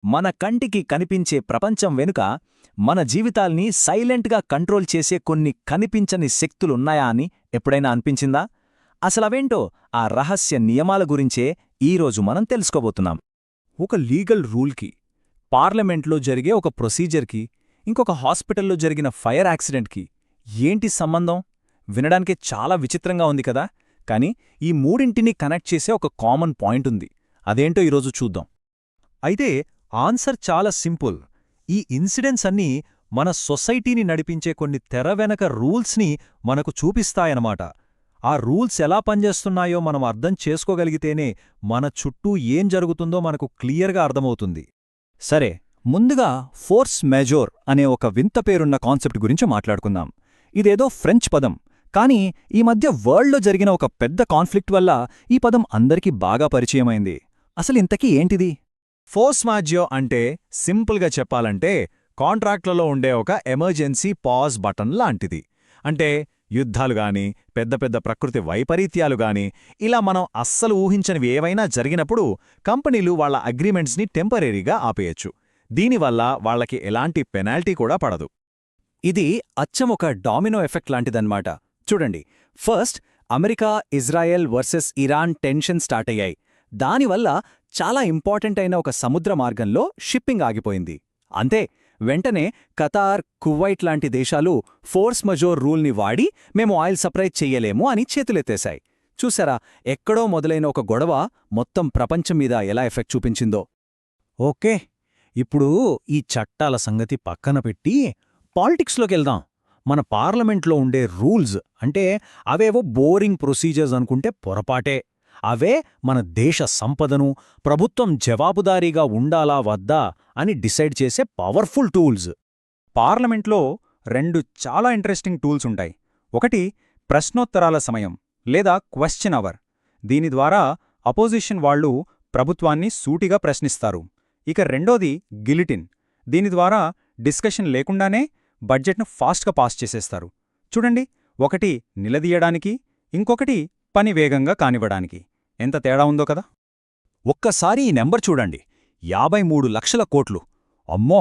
మన కంటికి కనిపించే ప్రపంచం వెనుక మన జీవితాల్ని సైలెంట్గా కంట్రోల్ చేసే కొన్ని కనిపించని శక్తులున్నాయా అని ఎప్పుడైనా అనిపించిందా? అసలవేంటో ఆ రహస్య నియమాల గురించే ఈరోజు మనం తెలుసుకోబోతున్నాం. ఒక లీగల్ రూల్కి, పార్లమెంట్లో జరిగే ఒక ప్రొసీజర్కి, ఇంకొక హాస్పిటల్లో జరిగిన ఫైర్ యాక్సిడెంట్కి ఏంటి సంబంధం? వినడానికే చాలా విచిత్రంగా ఉంది కదా, కానీ ఈ మూడింటిని కనెక్ట్ చేసే ఒక కామన్ పాయింట్ ఉంది. అదేంటో ఈరోజు చూద్దాం. అయితే ఆన్సర్ చాలా సింపుల్. ఈ ఇన్సిడెంట్స్ అన్నీ మన సొసైటీని నడిపించే కొన్ని తెరవెనక రూల్స్ని మనకు చూపిస్తాయన్నమాట. ఆ రూల్స్ ఎలా పనిచేస్తున్నాయో మనం అర్థం చేసుకోగలిగితేనే మన చుట్టూ ఏం జరుగుతుందో మనకు క్లియర్గా అర్థమవుతుంది. సరే, ముందుగా ఫోర్స్ మెజోర్ అనే ఒక వింత పేరున్న కాన్సెప్ట్ గురించి మాట్లాడుకుందాం. ఇదేదో ఫ్రెంచ్ పదం, కానీ ఈ మధ్య వరల్డ్లో జరిగిన ఒక పెద్ద కాన్ఫ్లిక్ట్ వల్ల ఈ పదం అందరికీ బాగా పరిచయమైంది. అసలింతకీ ఏంటిది? ఫోర్స్ మాజ్యో అంటే సింపుల్గా చెప్పాలంటే కాంట్రాక్ట్లలో ఉండే ఒక ఎమర్జెన్సీ పాజ్ బటన్ లాంటిది. అంటే యుద్ధాలు గాని, పెద్ద పెద్ద ప్రకృతి వైపరీత్యాలు గాని, ఇలా మనం అస్సలు ఊహించనివి ఏవైనా జరిగినప్పుడు కంపెనీలు వాళ్ల అగ్రిమెంట్స్ని టెంపరీగా ఆపేయచ్చు. దీనివల్ల వాళ్లకి ఎలాంటి పెనాల్టీ కూడా పడదు. ఇది అచ్చం ఒక డామినో ఎఫెక్ట్ లాంటిదన్నమాట. చూడండి, first America, Israel versus Iran tension start అయ్యాయి. దానివల్ల చాలా ఇంపార్టెంట్ అయిన ఒక సముద్ర మార్గంలో షిప్పింగ్ ఆగిపోయింది. అంతే, వెంటనే ఖతార్, కువైట్ లాంటి దేశాలు ఫోర్స్ మజోర్ రూల్ని వాడి మేము ఆయిల్ సప్లై చెయ్యలేము అని చేతులెత్తేశాయి. చూసారా, ఎక్కడో మొదలైన ఒక గొడవ మొత్తం ప్రపంచం మీద ఎలా ఎఫెక్ట్ చూపించిందో. ఓకే, ఇప్పుడు ఈ చట్టాల సంగతి పక్కన పెట్టి పాలిటిక్స్లోకెళ్దాం. మన పార్లమెంట్లో ఉండే రూల్స్ అంటే అవేవో బోరింగ్ ప్రొసీజర్స్ అనుకుంటే పొరపాటే. అవే మన దేశ సంపదను ప్రభుత్వం జవాబుదారీగా ఉండాలా వద్దా అని డిసైడ్ చేసే పవర్ఫుల్ టూల్స్. పార్లమెంట్లో రెండు చాలా ఇంట్రెస్టింగ్ టూల్స్ ఉంటాయి. ఒకటి ప్రశ్నోత్తరాల సమయం లేదా క్వశ్చన్ అవర్. దీని ద్వారా అపోజిషన్ వాళ్లు ప్రభుత్వాన్ని సూటిగా ప్రశ్నిస్తారు. ఇక రెండోది గిలిటిన్. దీని ద్వారా డిస్కషన్ లేకుండానే బడ్జెట్ను ఫాస్ట్గా పాస్ చేసేస్తారు. చూడండి, ఒకటి నిలదీయడానికి, ఇంకొకటి పని వేగంగా కానివ్వడానికి. ఎంత తేడా ఉందో కదా. ఒక్కసారి ఈ నెంబర్ చూడండి, 53 లక్షల కోట్లు. అమ్మో,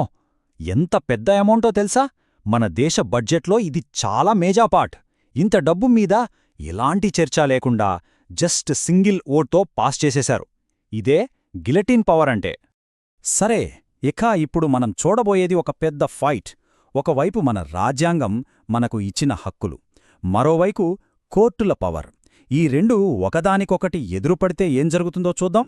ఎంత పెద్ద అమౌంటో తెలుసా? మన దేశ బడ్జెట్లో ఇది చాలా మేజా పార్ట్. ఇంత డబ్బు మీద ఎలాంటి చర్చ లేకుండా జస్ట్ సింగిల్ ఓట్తో పాస్ చేసేశారు. ఇదే గిలటిన్ పవర్ అంటే. సరే, ఇక ఇప్పుడు మనం చూడబోయేది ఒక పెద్ద ఫైట్. ఒకవైపు మన రాజ్యాంగం మనకు ఇచ్చిన హక్కులు, మరోవైపు కోర్టుల పవర్. ఈ రెండు ఒకదానికొకటి ఎదురుపడితే ఏం జరుగుతుందో చూద్దాం.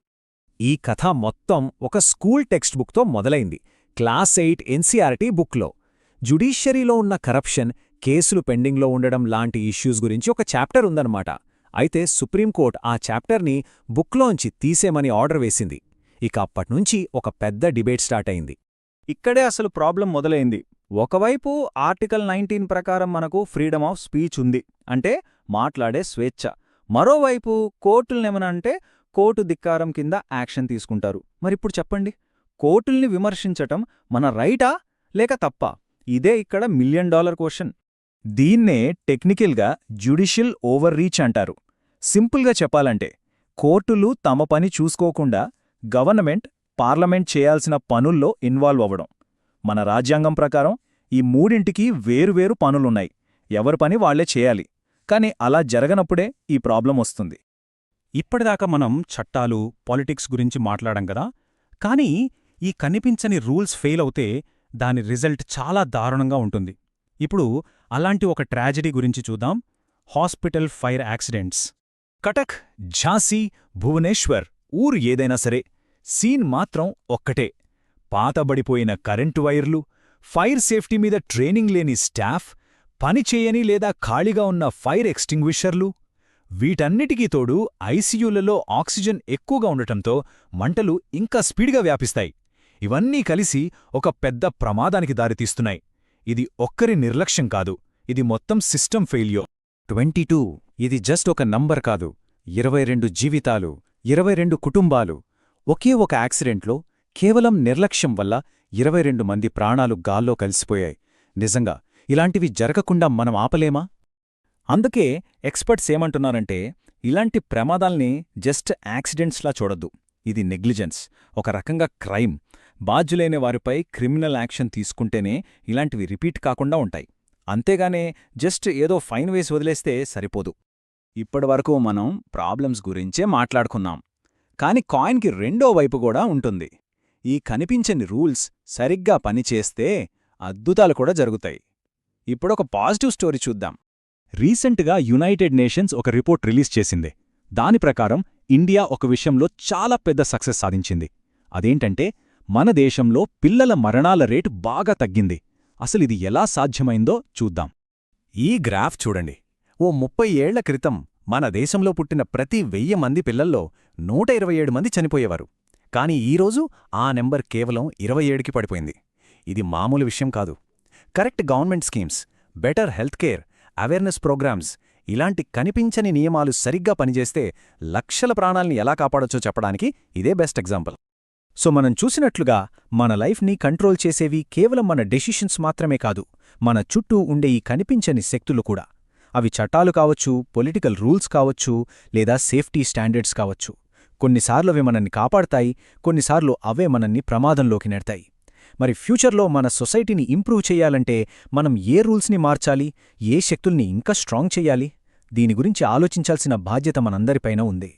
ఈ కథ మొత్తం ఒక స్కూల్ టెక్స్ట్ బుక్తో మొదలైంది. క్లాస్ 8 ఎన్సీఆర్టీ బుక్లో జ్యుడిషియరీలో ఉన్న కరప్షన్, కేసులు పెండింగ్లో ఉండడం లాంటి ఇష్యూస్ గురించి ఒక చాప్టర్ ఉందన్నమాట. అయితే సుప్రీంకోర్టు ఆ చాప్టర్ని బుక్లోంచి తీసేమని ఆర్డర్ వేసింది. ఇక అప్పట్నుంచి ఒక పెద్ద డిబేట్ స్టార్ట్ అయింది. ఇక్కడే అసలు ప్రాబ్లం మొదలైంది. ఒకవైపు ఆర్టికల్ 19 ప్రకారం మనకు ఫ్రీడమ్ ఆఫ్ స్పీచ్ ఉంది, అంటే మాట్లాడే స్వేచ్ఛ. మరోవైపు కోర్టులనేమనంటే కోర్టు ధిక్కారం కింద యాక్షన్ తీసుకుంటారు. మరిప్పుడు చెప్పండి, కోర్టుల్ని విమర్శించటం మన రైటా లేక తప్పా? ఇదే ఇక్కడ $1 మిలియన్ క్వశ్చన్. దీన్నే టెక్నికల్గా జ్యుడిషియల్ ఓవర్ రీచ్ అంటారు. సింపుల్గా చెప్పాలంటే కోర్టులు తమ పని చూసుకోకుండా గవర్నమెంట్, పార్లమెంట్ చేయాల్సిన పనుల్లో ఇన్వాల్వ్ అవ్వడం. మన రాజ్యాంగం ప్రకారం ఈ మూడింటికి వేరువేరు పనులున్నాయి. ఎవరి పని వాళ్లే చేయాలి. కానీ అలా జరగనప్పుడే ఈ ప్రాబ్లం వస్తుంది. ఇప్పటిదాకా మనం చట్టాలు, పాలిటిక్స్ గురించి మాట్లాడాం కదా, కానీ ఈ కనిపించని రూల్స్ ఫెయిల్ అవుతే దాని రిజల్ట్ చాలా దారుణంగా ఉంటుంది. ఇప్పుడు అలాంటి ఒక ట్రాజెడీ గురించి చూద్దాం. Hospital fire accidents. Cuttack, Jhansi, Bhubaneswar, ఊరు ఏదైనా సరే, సీన్ మాత్రం ఒక్కటే. పాతబడిపోయిన కరెంటు వైర్లు, ఫైర్ సేఫ్టీ మీద ట్రైనింగ్ లేని స్టాఫ్, పనిచేయని లేదా ఖాళీగా ఉన్న ఫైర్ ఎక్స్టింగ్విషర్లు. వీటన్నిటికీ తోడు ఐసీయూలలో ఆక్సిజన్ ఎక్కువగా ఉండటంతో మంటలు ఇంకా స్పీడ్గా వ్యాపిస్తాయి. ఇవన్నీ కలిసి ఒక పెద్ద ప్రమాదానికి దారితీస్తున్నాయి. ఇది ఒక్కరి నిర్లక్ష్యం కాదు, ఇది మొత్తం సిస్టమ్ ఫెయిల్యూర్. 22 ఇది జస్ట్ ఒక నంబర్ కాదు. 22 జీవితాలు, 22 కుటుంబాలు. ఒకే ఒక యాక్సిడెంట్లో కేవలం నిర్లక్ష్యం వల్ల 22 మంది ప్రాణాలు గాల్లో కలిసిపోయాయి. నిజంగా ఇలాంటివి జరగకుండా మనం ఆపలేమా? అందుకే ఎక్స్పర్ట్స్ ఏమంటున్నారంటే, ఇలాంటి ప్రమాదాల్ని జస్ట్ యాక్సిడెంట్స్లా చూడొద్దు. ఇది నెగ్లిజెన్స్, ఒక రకంగా క్రైమ్. బాధ్యులైన వారిపై క్రిమినల్ యాక్షన్ తీసుకుంటేనే ఇలాంటివి రిపీట్ కాకుండా ఉంటాయి. అంతేగానే జస్ట్ ఏదో ఫైన్ వేసి వదిలేస్తే సరిపోదు. ఇప్పటివరకు మనం ప్రాబ్లమ్స్ గురించే మాట్లాడుకున్నాం. కాని కాయిన్కి రెండో వైపు కూడా ఉంటుంది. ఈ కనిపించని రూల్స్ సరిగ్గా పనిచేస్తే అద్భుతాలు కూడా జరుగుతాయి. ఇప్పుడొక పాజిటివ్ స్టోరీ చూద్దాం. రీసెంట్గా యునైటెడ్ నేషన్స్ ఒక రిపోర్ట్ రిలీజ్ చేసింది. దాని ప్రకారం ఇండియా ఒక విషయంలో చాలా పెద్ద సక్సెస్ సాధించింది. అదేంటంటే మన దేశంలో పిల్లల మరణాల రేటు బాగా తగ్గింది. అసలిది ఎలా సాధ్యమైందో చూద్దాం. ఈ గ్రాఫ్ చూడండి. ఓ 30 ఏళ్ల క్రితం మన దేశంలో పుట్టిన ప్రతి 1000 మంది పిల్లల్లో 127 మంది చనిపోయేవారు. కాని ఈరోజు ఆ నెంబర్ కేవలం 27కి పడిపోయింది. ఇది మామూలు విషయం కాదు. Correct government schemes, better health care, awareness programmes, ఇలాంటి కనిపించని నియమాలు సరిగ్గా పనిచేస్తే లక్షల ప్రాణాల్ని ఎలా కాపాడొచ్చో చెప్పడానికి ఇదే బెస్ట్ ఎగ్జాంపుల్. సో మనం చూసినట్లుగా మన లైఫ్ని కంట్రోల్ చేసేవి కేవలం మన డెసిషన్స్ మాత్రమే కాదు, మన చుట్టూ ఉండే ఈ కనిపించని శక్తులు కూడా. అవి చట్టాలు కావచ్చు, పొలిటికల్ రూల్స్ కావచ్చు, లేదా సేఫ్టీ స్టాండర్డ్స్ కావచ్చు. కొన్నిసార్లు అవి మనల్ని కాపాడతాయి, కొన్నిసార్లు అవే మనల్ని ప్రమాదంలోకి నెడతాయి. మరి ఫ్యూచర్లో మన సొసైటీని ఇంప్రూవ్ చెయ్యాలంటే మనం ఏ రూల్స్ని మార్చాలి, ఏ శక్తుల్ని ఇంకా స్ట్రాంగ్ చెయ్యాలి? దీని గురించి ఆలోచించాల్సిన బాధ్యత మనందరిపైన ఉంది.